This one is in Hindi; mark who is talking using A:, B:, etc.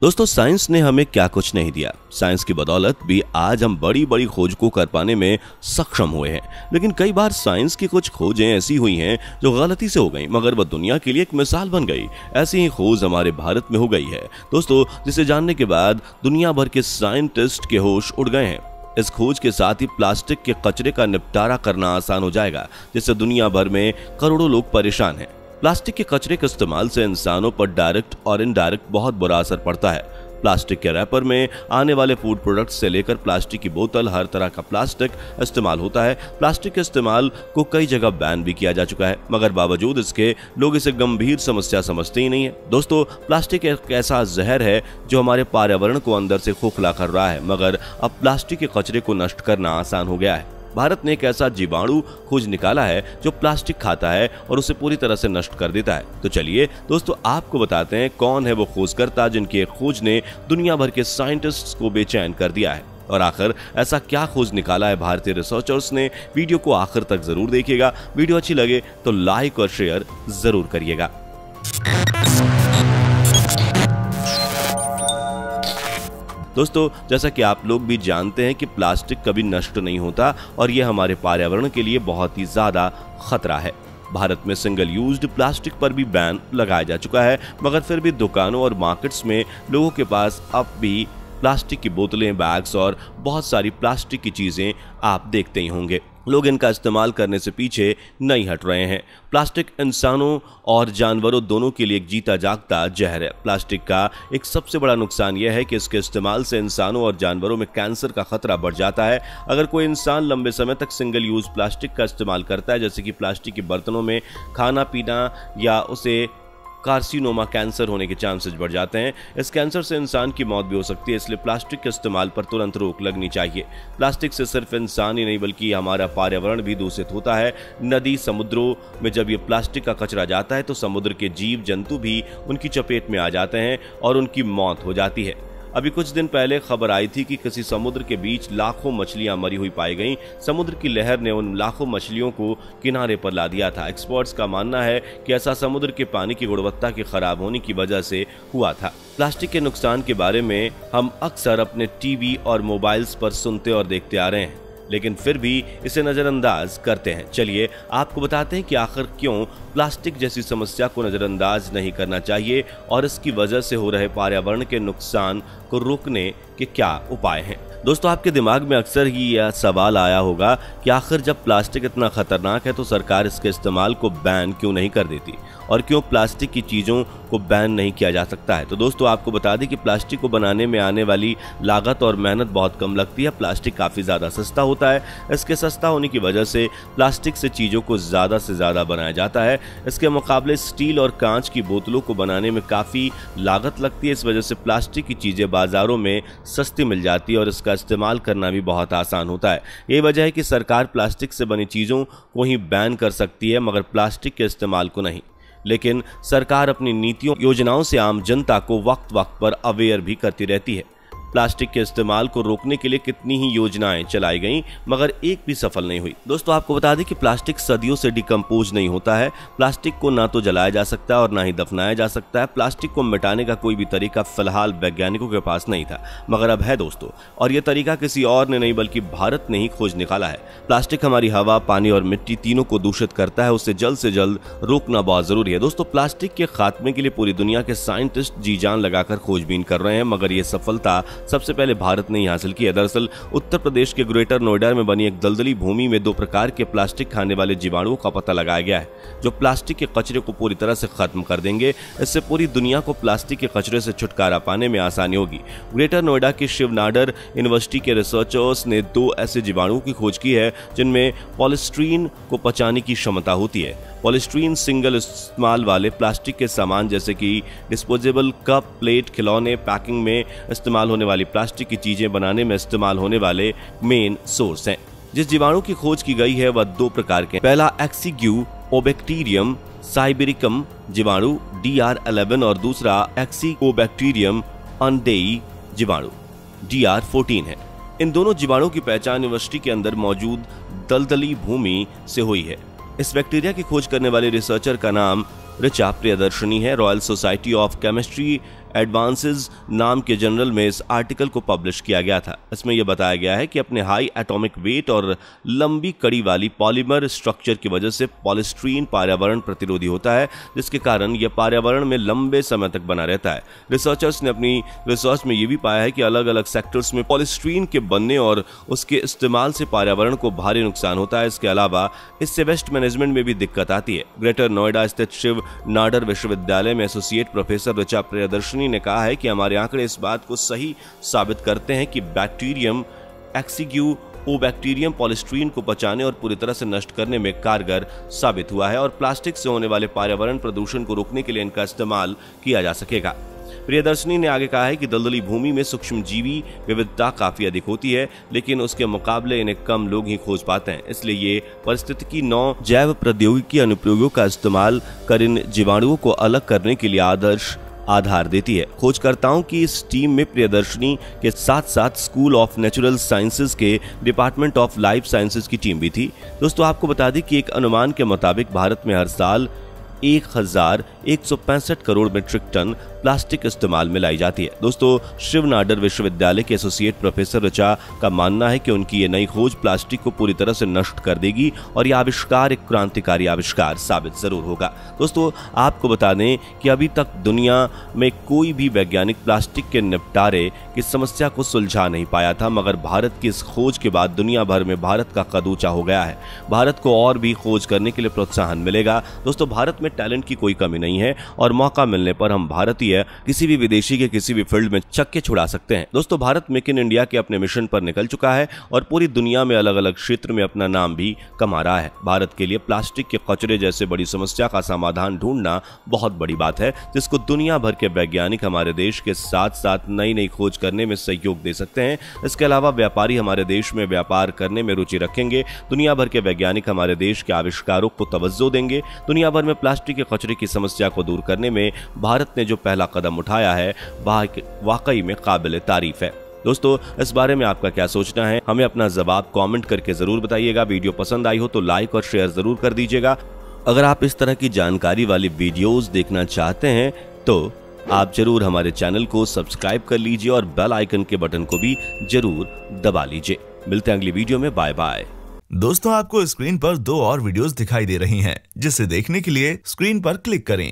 A: दोस्तों, साइंस ने हमें क्या कुछ नहीं दिया। साइंस की बदौलत भी आज हम बड़ी बड़ी खोज को कर पाने में सक्षम हुए हैं। लेकिन कई बार साइंस की कुछ खोजें ऐसी हुई हैं जो गलती से हो गई, मगर वह दुनिया के लिए एक मिसाल बन गई। ऐसी ही खोज हमारे भारत में हो गई है दोस्तों, जिसे जानने के बाद दुनिया भर के साइंटिस्ट के होश उड़ गए हैं। इस खोज के साथ ही प्लास्टिक के कचरे का निपटारा करना आसान हो जाएगा, जिससे दुनिया भर में करोड़ों लोग परेशान हैं। प्लास्टिक के कचरे के इस्तेमाल से इंसानों पर डायरेक्ट और इनडायरेक्ट बहुत बुरा असर पड़ता है। प्लास्टिक के रैपर में आने वाले फूड प्रोडक्ट्स से लेकर प्लास्टिक की बोतल, हर तरह का प्लास्टिक इस्तेमाल होता है। प्लास्टिक के इस्तेमाल को कई जगह बैन भी किया जा चुका है, मगर बावजूद इसके लोग इसे गंभीर समस्या समझते ही नहीं है। दोस्तों, प्लास्टिक एक ऐसा जहर है जो हमारे पर्यावरण को अंदर से खोखला कर रहा है, मगर अब प्लास्टिक के कचरे को नष्ट करना आसान हो गया है। भारत ने एक ऐसा जीवाणु खोज निकाला है जो प्लास्टिक खाता है और उसे पूरी तरह से नष्ट कर देता है। तो चलिए दोस्तों, आपको बताते हैं कौन है वो खोजकर्ता जिनकी एक खोज ने दुनिया भर के साइंटिस्ट्स को बेचैन कर दिया है, और आखिर ऐसा क्या खोज निकाला है भारतीय रिसर्चर्स ने। वीडियो को आखिर तक जरूर देखिएगा। वीडियो अच्छी लगे तो लाइक और शेयर जरूर करिएगा। दोस्तों, जैसा कि आप लोग भी जानते हैं कि प्लास्टिक कभी नष्ट नहीं होता और यह हमारे पर्यावरण के लिए बहुत ही ज्यादा खतरा है। भारत में सिंगल यूज्ड प्लास्टिक पर भी बैन लगाया जा चुका है, मगर फिर भी दुकानों और मार्केट्स में लोगों के पास अब भी प्लास्टिक की बोतलें, बैग्स और बहुत सारी प्लास्टिक की चीजें आप देखते ही होंगे। लोग इनका इस्तेमाल करने से पीछे नहीं हट रहे हैं। प्लास्टिक इंसानों और जानवरों दोनों के लिए एक जीता जागता जहर है। प्लास्टिक का एक सबसे बड़ा नुकसान यह है कि इसके इस्तेमाल से इंसानों और जानवरों में कैंसर का खतरा बढ़ जाता है। अगर कोई इंसान लंबे समय तक सिंगल यूज प्लास्टिक का इस्तेमाल करता है, जैसे कि प्लास्टिक के बर्तनों में खाना पीना, या उसे कार्सिनोमा, कैंसर होने के चांसेस बढ़ जाते हैं। इस कैंसर से इंसान की मौत भी हो सकती है, इसलिए प्लास्टिक के इस्तेमाल पर तुरंत रोक लगनी चाहिए। प्लास्टिक से सिर्फ इंसान ही नहीं बल्कि हमारा पर्यावरण भी दूषित होता है। नदी, समुद्रों में जब ये प्लास्टिक का कचरा जाता है तो समुद्र के जीव जंतु भी उनकी चपेट में आ जाते हैं और उनकी मौत हो जाती है। अभी कुछ दिन पहले खबर आई थी कि किसी समुद्र के बीच लाखों मछलियां मरी हुई पाई गईं। समुद्र की लहर ने उन लाखों मछलियों को किनारे पर ला दिया था। एक्सपर्ट्स का मानना है कि ऐसा समुद्र के पानी की गुणवत्ता के खराब होने की वजह से हुआ था। प्लास्टिक के नुकसान के बारे में हम अक्सर अपने टीवी और मोबाइल्स पर सुनते और देखते आ रहे हैं, लेकिन फिर भी इसे नजरअंदाज करते हैं। चलिए आपको बताते हैं कि आखिर क्यों प्लास्टिक जैसी समस्या को नजरअंदाज नहीं करना चाहिए और इसकी वजह से हो रहे पर्यावरण के नुकसान को रोकने के क्या उपाय हैं। दोस्तों, आपके दिमाग में अक्सर ही यह सवाल आया होगा कि आखिर जब प्लास्टिक इतना खतरनाक है तो सरकार इसके इस्तेमाल को बैन क्यों नहीं कर देती, और क्यों प्लास्टिक की चीज़ों को बैन नहीं किया जा सकता है। तो दोस्तों, आपको बता दें कि प्लास्टिक को बनाने में आने वाली लागत और मेहनत बहुत कम लगती है। प्लास्टिक काफ़ी ज़्यादा सस्ता होता है। इसके सस्ता होने की वजह से प्लास्टिक से चीज़ों को ज़्यादा से ज़्यादा बनाया जाता है। इसके मुकाबले स्टील और कांच की बोतलों को बनाने में काफ़ी लागत लगती है। इस वजह से प्लास्टिक की चीज़ें बाज़ारों में सस्ती मिल जाती है और इसका इस्तेमाल करना भी बहुत आसान होता है। ये वजह है कि सरकार प्लास्टिक से बनी चीज़ों को ही बैन कर सकती है, मगर प्लास्टिक के इस्तेमाल को नहीं। लेकिन सरकार अपनी नीतियों, योजनाओं से आम जनता को वक्त वक्त पर अवेयर भी करती रहती है। प्लास्टिक के इस्तेमाल को रोकने के लिए कितनी ही योजनाएं चलाई गईं, मगर एक भी सफल नहीं हुई। दोस्तों, आपको बता दें कि प्लास्टिक सदियों से डिकम्पोज नहीं होता है। प्लास्टिक को ना तो जलाया जा सकता है और ना ही दफनाया जा सकता है। प्लास्टिक को मिटाने का कोई भी तरीका फिलहाल वैज्ञानिकों के पास नहीं था, मगर अब है दोस्तों, और यह तरीका किसी और ने नहीं बल्कि भारत ने ही खोज निकाला है। प्लास्टिक हमारी हवा, पानी और मिट्टी तीनों को दूषित करता है। उसे जल्द से जल्द रोकना बहुत जरूरी है। दोस्तों, प्लास्टिक के खात्मे के लिए पूरी दुनिया के साइंटिस्ट जी जान लगाकर खोजबीन कर रहे हैं, मगर यह सफलता सबसे पहले भारत ने ही हासिल की है। दरअसल उत्तर प्रदेश के ग्रेटर नोएडा में बनी एक दलदली भूमि में 2 प्रकार के प्लास्टिक खाने वाले जीवाणुओं का पता लगाया गया है, जो प्लास्टिक के कचरे को पूरी तरह से खत्म कर देंगे। इससे पूरी दुनिया को प्लास्टिक के कचरे से छुटकारा पाने में आसानी होगी। ग्रेटर नोएडा की शिवनाडर यूनिवर्सिटी के रिसर्चर्स ने 2 ऐसे जीवाणुओं की खोज की है जिनमें पॉलीस्टीरीन को पचाने की क्षमता होती है। पॉलीस्टीरीन सिंगल इस्तेमाल वाले प्लास्टिक के सामान जैसे कि डिस्पोजेबल कप, प्लेट, खिलौने, पैकिंग में इस्तेमाल होने वाली प्लास्टिक की चीजें बनाने में इस्तेमाल होने वाले मेन सोर्स हैं। जिस जीवाणु की खोज की गई है वह 2 प्रकार के। पहला एक्सीग्यूओबैक्टीरियम साइबेरिकम जीवाणु DR11 और दूसरा एक्सीकोबैक्टीरियम अंडेई जीवाणु DR14 है। इन दोनों जीवाणुओं की पहचान यूनिवर्सिटी के अंदर मौजूद दलदली भूमि से हुई है। इस बैक्टीरिया की खोज करने वाले रिसर्चर का नाम ऋचा प्रियदर्शनी है। Royal society of chemistry advances नाम के जर्नल में इस आर्टिकल को पब्लिश किया गया था। इसमें यह बताया गया है कि अपने हाई एटॉमिक वेट और लंबी कड़ी वाली पॉलीमर स्ट्रक्चर की वजह से पॉलीस्टीरीन पर्यावरण प्रतिरोधी होता है, जिसके कारण यह पर्यावरण में लंबे समय तक बना रहता है। रिसर्चर्स ने अपनी रिसर्च में यह भी पाया है कि अलग अलग सेक्टर्स में पॉलीस्टीरीन के बनने और उसके इस्तेमाल से पर्यावरण को भारी नुकसान होता है। इसके अलावा इससे वेस्ट मैनेजमेंट में भी दिक्कत आती है। ग्रेटर नोएडा स्थित शिव नाडर विश्वविद्यालय में एसोसिएट प्रोफेसर ऋचा प्रियदर्शनी ने कहा है कि हमारे आंकड़े इस बात को सही साबित करते हैं कि बैक्टीरियम एक्सिग्यू बैक्टीरियम पॉलीस्टीरीन को बचाने और पूरी तरह से नष्ट करने में कारगर साबित हुआ है और प्लास्टिक से होने वाले पर्यावरण प्रदूषण को रोकने के लिए इनका इस्तेमाल किया जा सकेगा। प्रियदर्शनी ने आगे कहा है कि दलदली भूमि में सूक्ष्म जीवी विविधता काफी अधिक होती है, लेकिन उसके मुकाबले इन्हें कम लोग ही खोज पाते हैं। इसलिए ये पारिस्थितिकी नौ जैव प्रौद्योगिकी अनुप्रयोगों का इस्तेमाल कर इन जीवाणुओं को अलग करने के लिए आदर्श आधार देती है। खोजकर्ताओं की इस टीम में प्रियदर्शनी के साथ साथ स्कूल ऑफ नेचुरल साइंसेज के डिपार्टमेंट ऑफ लाइफ साइंसेज की टीम भी थी। दोस्तों, आपको बता दें कि एक अनुमान के मुताबिक भारत में हर साल 1165 करोड़ मीट्रिक टन प्लास्टिक इस्तेमाल में लाई जाती है। दोस्तों, शिव नाडर विश्वविद्यालय के एसोसिएट प्रोफेसर ऋचा का मानना है कि उनकी ये नई खोज प्लास्टिक को पूरी तरह से नष्ट कर देगी और यह आविष्कार एक क्रांतिकारी आविष्कार साबित जरूर होगा। दोस्तों, आपको बता दें कि अभी तक दुनिया में कोई भी वैज्ञानिक प्लास्टिक के निपटारे की समस्या को सुलझा नहीं पाया था, मगर भारत की इस खोज के बाद दुनिया भर में भारत का कद ऊंचा हो गया है। भारत को और भी खोज करने के लिए प्रोत्साहन मिलेगा। दोस्तों, भारत में टैलेंट की कोई कमी नहीं है और मौका मिलने पर हम भारतीय किसी भी विदेशी के किसी भी फील्ड में छक्के छुड़ा सकते हैं। दोस्तों, भारत मेक इन इंडिया के अपने मिशन पर निकल चुका है और पूरी दुनिया में अलग अलग क्षेत्र में अपना नाम भी कमा रहा है। भारत के लिए प्लास्टिक के कचरे जैसे बड़ी समस्या का समाधान ढूंढना बहुत बड़ी बात है, जिसको दुनिया भर के वैज्ञानिक हमारे देश के साथ साथ नई नई खोज करने में सहयोग दे सकते हैं। इसके अलावा व्यापारी हमारे देश में व्यापार करने में रुचि रखेंगे। दुनिया भर के वैज्ञानिक हमारे देश के आविष्कारों को तवज्जो देंगे। दुनिया भर में प्लास्टिक के कचरे की समस्या को दूर करने में भारत ने जो पहला कदम उठाया है वह वाकई में काबिल तारीफ है। दोस्तों, इस बारे में आपका क्या सोचना है, हमें अपना जवाब कमेंट करके जरूर बताइएगा। वीडियो पसंद आई हो तो लाइक और शेयर जरूर कर दीजिएगा। अगर आप इस तरह की जानकारी वाली वीडियोस देखना चाहते हैं तो आप जरूर हमारे चैनल को सब्सक्राइब कर लीजिए और बेल आइकन के बटन को भी जरूर दबा लीजिए। मिलते हैं अगली वीडियो में। Bye bye.
B: दोस्तों, आपको स्क्रीन पर 2 और वीडियोस दिखाई दे रही हैं, जिसे देखने के लिए स्क्रीन पर क्लिक करें।